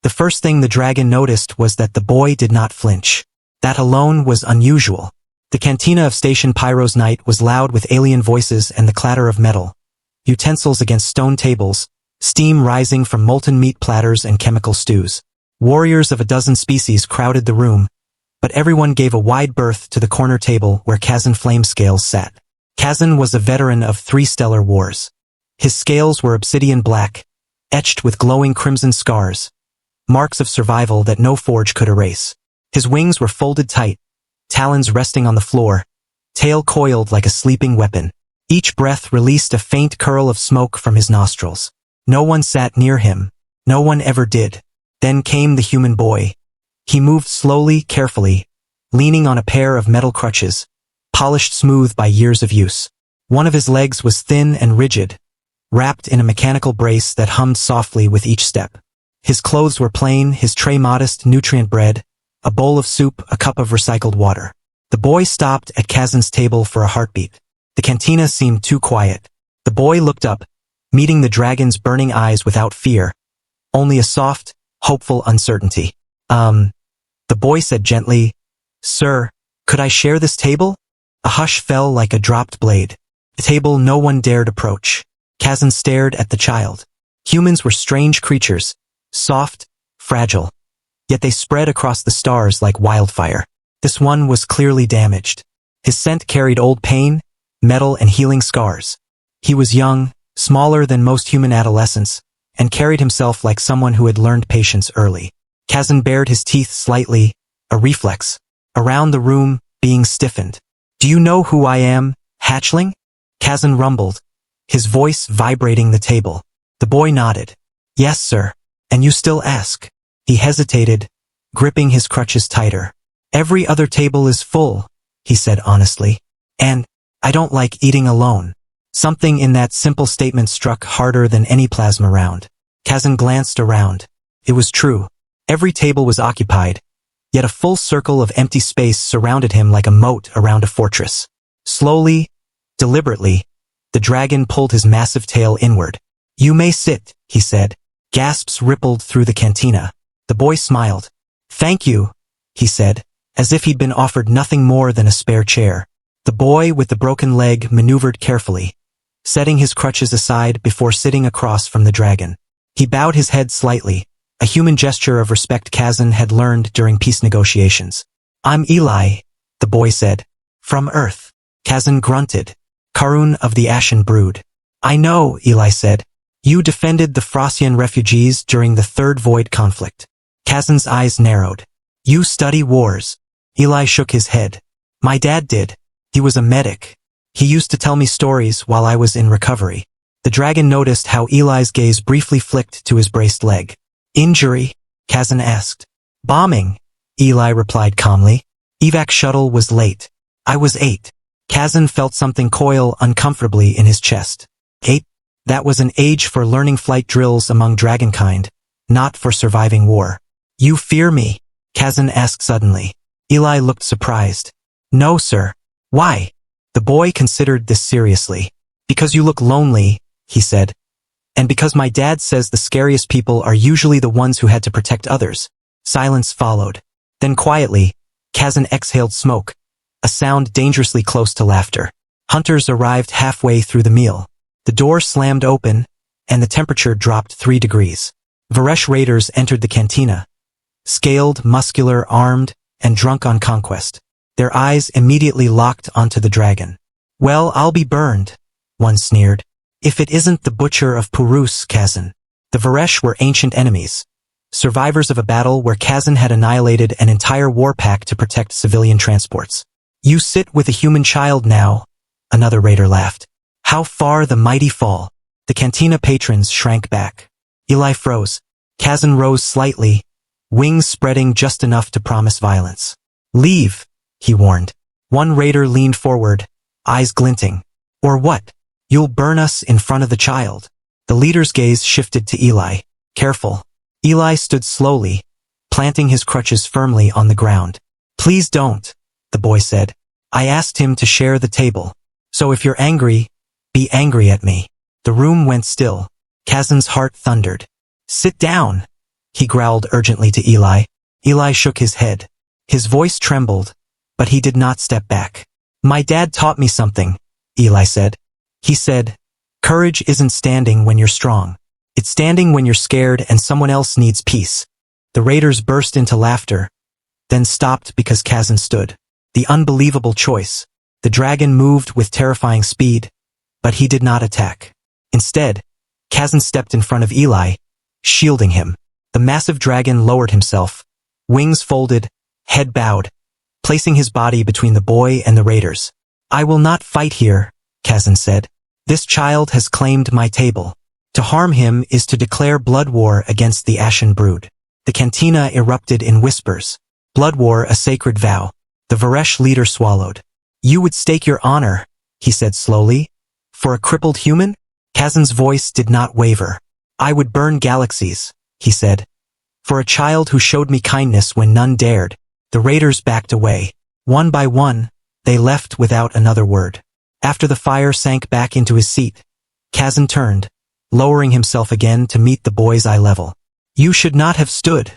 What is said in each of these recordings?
The first thing the dragon noticed was that the boy did not flinch. That alone was unusual. The cantina of Station Pyro's night was loud with alien voices and the clatter of metal, utensils against stone tables, steam rising from molten meat platters and chemical stews. Warriors of a dozen species crowded the room, but everyone gave a wide berth to the corner table where Kazun Flamecale sat. Kazun was a veteran of 3 stellar wars. His scales were obsidian black, etched with glowing crimson scars, marks of survival that no forge could erase. His wings were folded tight, talons resting on the floor, tail coiled like a sleeping weapon. Each breath released a faint curl of smoke from his nostrils. No one sat near him. No one ever did. Then came the human boy. He moved slowly, carefully, leaning on a pair of metal crutches, polished smooth by years of use. One of his legs was thin and rigid, wrapped in a mechanical brace that hummed softly with each step. His clothes were plain, his tray modest, nutrient bread, a bowl of soup, a cup of recycled water. The boy stopped at Kazun's table for a heartbeat. The cantina seemed too quiet. The boy looked up, meeting the dragon's burning eyes without fear, only a soft, hopeful uncertainty. The boy said gently, "Sir, could I share this table?" A hush fell like a dropped blade. The table no one dared approach. Kazun stared at the child. Humans were strange creatures, soft, fragile, yet they spread across the stars like wildfire. This one was clearly damaged. His scent carried old pain, metal and healing scars. He was young, smaller than most human adolescents, and carried himself like someone who had learned patience early. Kazun bared his teeth slightly, a reflex. Around the room, being stiffened. "Do you know who I am, hatchling?" Kazun rumbled, his voice vibrating the table. The boy nodded. "Yes, sir. And you still ask?" He hesitated, gripping his crutches tighter. "Every other table is full," he said honestly. "And I don't like eating alone." Something in that simple statement struck harder than any plasma round. Kazun glanced around. It was true. Every table was occupied, yet a full circle of empty space surrounded him like a moat around a fortress. Slowly, deliberately, the dragon pulled his massive tail inward. "You may sit," he said. Gasps rippled through the cantina. The boy smiled. "Thank you," he said, as if he'd been offered nothing more than a spare chair. The boy with the broken leg maneuvered carefully, setting his crutches aside before sitting across from the dragon. He bowed his head slightly, a human gesture of respect Kazun had learned during peace negotiations. "I'm Eli," the boy said. "From Earth." Kazun grunted. "Karun of the Ashen Brood." "I know," Eli said. "You defended the Frosian refugees during the Third Void conflict." Kazun's eyes narrowed. "You study wars." Eli shook his head. "My dad did. He was a medic. He used to tell me stories while I was in recovery." The dragon noticed how Eli's gaze briefly flicked to his braced leg. "Injury?" Kazun asked. "Bombing," Eli replied calmly. "Evac shuttle was late. I was 8. Kazun felt something coil uncomfortably in his chest. 8? That was an age for learning flight drills among dragonkind, not for surviving war. "You fear me?" Kazun asked suddenly. Eli looked surprised. "No, sir." "Why?" The boy considered this seriously. "Because you look lonely," he said. "And because my dad says the scariest people are usually the ones who had to protect others." Silence followed. Then quietly, Kazun exhaled smoke, a sound dangerously close to laughter. Hunters arrived halfway through the meal. The door slammed open, and the temperature dropped 3 degrees. Varesh raiders entered the cantina, scaled, muscular, armed, and drunk on conquest. Their eyes immediately locked onto the dragon. "Well, I'll be burned," one sneered. "If it isn't the butcher of Purus, Kazun." The Varesh were ancient enemies, survivors of a battle where Kazun had annihilated an entire war pack to protect civilian transports. "You sit with a human child now," another raider laughed. "How far the mighty fall." The cantina patrons shrank back. Eli froze. Kazun rose slightly, wings spreading just enough to promise violence. "Leave," he warned. One raider leaned forward, eyes glinting. "Or what? You'll burn us in front of the child." The leader's gaze shifted to Eli. "Careful." Eli stood slowly, planting his crutches firmly on the ground. "Please don't," the boy said. "I asked him to share the table. So if you're angry, be angry at me." The room went still. Kazun's heart thundered. "Sit down," he growled urgently to Eli. Eli shook his head. His voice trembled, but he did not step back. My dad taught me something, Eli said. He said, courage isn't standing when you're strong. It's standing when you're scared and someone else needs peace. The raiders burst into laughter, then stopped because Kazun stood. The unbelievable choice. The dragon moved with terrifying speed, but he did not attack. Instead, Kazun stepped in front of Eli, shielding him. The massive dragon lowered himself, wings folded, head bowed, placing his body between the boy and the raiders. I will not fight here, Kazun said. This child has claimed my table. To harm him is to declare blood war against the ashen brood. The cantina erupted in whispers. Blood war, a sacred vow. The Varesh leader swallowed. You would stake your honor, he said slowly, for a crippled human? Kazun's voice did not waver. I would burn galaxies, he said, for a child who showed me kindness when none dared. The raiders backed away. One by one, they left without another word. After the fire sank back into his seat, Kazun turned, lowering himself again to meet the boy's eye level. You should not have stood,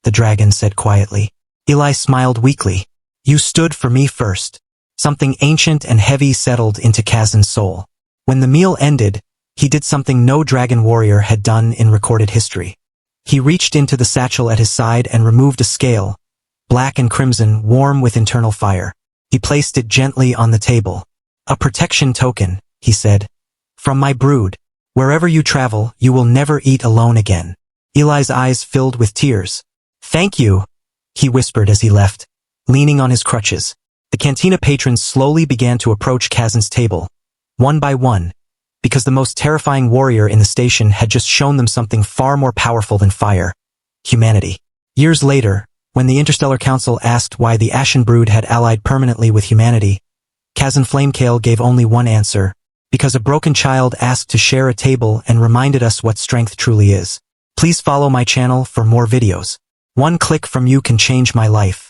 the dragon said quietly. Eli smiled weakly. You stood for me first. Something ancient and heavy settled into Kazun's soul. When the meal ended, he did something no dragon warrior had done in recorded history. He reached into the satchel at his side and removed a scale, black and crimson, warm with internal fire. He placed it gently on the table. A protection token, he said. From my brood. Wherever you travel, you will never eat alone again. Eli's eyes filled with tears. Thank you, he whispered as he left, leaning on his crutches. The cantina patrons slowly began to approach Kazun's table, one by one, because the most terrifying warrior in the station had just shown them something far more powerful than fire. Humanity. Years later, when the Interstellar Council asked why the Ashen Brood had allied permanently with humanity, Kazun Flamecale gave only one answer, because a broken child asked to share a table and reminded us what strength truly is. Please follow my channel for more videos. One click from you can change my life.